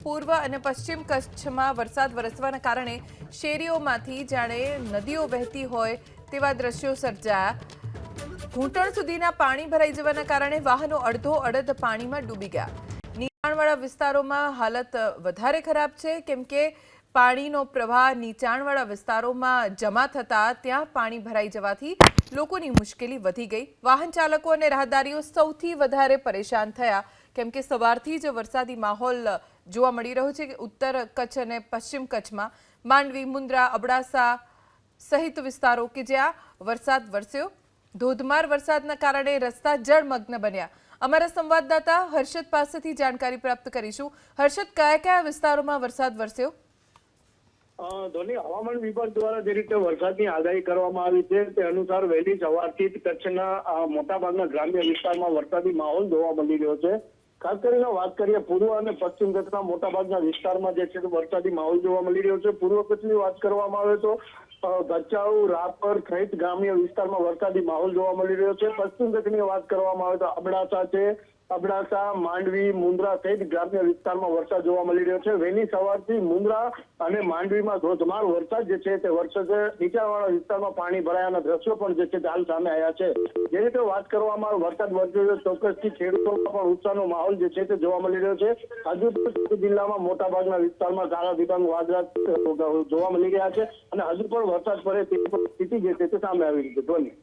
પૂર્વ અને પશ્ચિમ કચ્છમાં વરસાદ વરસવાના કારણે શેરીઓમાંથી જાણે નદીઓ વહેતી હોય તેવા દ્રશ્યો સર્જાયા। ઘૂંટણ સુધીના પાણી ભરાઈ જવાના કારણે વાહનો અડધો અડધ પાણીમાં ડૂબી ગયા। નીચાણવાળા વિસ્તારોમાં હાલત વધારે ખરાબ છે, કેમ કે પાણીનો પ્રવાહ નીચાણવાળા વિસ્તારોમાં જમા થતા ત્યાં પાણી ભરાઈ જવાથી લોકોની મુશ્કેલી વધી ગઈ। વાહન ચાલકો અને રાહદારીઓ સૌથી વધારે પરેશાન થયા, કેમ કે સવારથી જ વરસાદી માહોલ જોવા મળી રહ્યો છે। ઉત્તર કચ્છ અને પશ્ચિમ કચ્છમાં માંડવી, મુન્દ્રા, અબડાસા સહિત વિસ્તારો કે જ્યાં વરસાદ વરસ્યો। ધોધમાર વરસાદના કારણે રસ્તા જળમગ્ન બન્યા। અમારા સંવાદદાતા હર્ષદ પાસેથી જાણકારી પ્રાપ્ત કરીશું। હર્ષદ, કયા કયા વિસ્તારોમાં વરસાદ વરસ્યો? ધોની, હવામાન વિભાગ દ્વારા જે રીતે વરસાદની આગાહી કરવામાં આવી છે તે અનુસાર વહેલી સવારથી જ કચ્છના મોટાભાગના ગ્રામ્ય વિસ્તારમાં વરસાદી માહોલ જોવા મળી રહ્યો છે। ખાસ કરીને વાત કરીએ પૂર્વ અને પશ્ચિમ કચ્છના મોટાભાગના વિસ્તારમાં જે છે વરસાદી માહોલ જોવા મળી રહ્યો છે। પૂર્વ કચ્છની વાત કરવામાં આવે તો ભચાઉ, રાપર સહિત ગ્રામ્ય વિસ્તારમાં વરસાદી માહોલ જોવા મળી રહ્યો છે। પશ્ચિમ કચ્છની વાત કરવામાં આવે તો અબડાસા છે, અબડાસા, માંડવી, મુન્દ્રા સહિત ગ્રામ્ય વિસ્તારમાં વરસાદ જોવા મળી રહ્યો છે। વહેલી સવારથી મુન્દ્રા અને માંડવીમાં ધોધમાર વરસાદ જે છે તે વરસાદે નીચાણવાળા વિસ્તારમાં પાણી ભરાયાના દ્રશ્યો પણ જે છે હાલ સામે આવ્યા છે। જે રીતે વાત કરવામાં આવે વરસાદ વરસ્યો ચોક્કસથી ખેડૂતોમાં પણ ઉત્સાહનો માહોલ જે છે તે જોવા મળી રહ્યો છે। હજુ પણ જિલ્લામાં મોટાભાગના વિસ્તારમાં કાળા ડિબાંગ વાદળા જોવા મળી રહ્યા છે અને હજુ પણ વરસાદ પડે તેવી સ્થિતિ જે છે તે સામે આવી રહી છે। ધોની।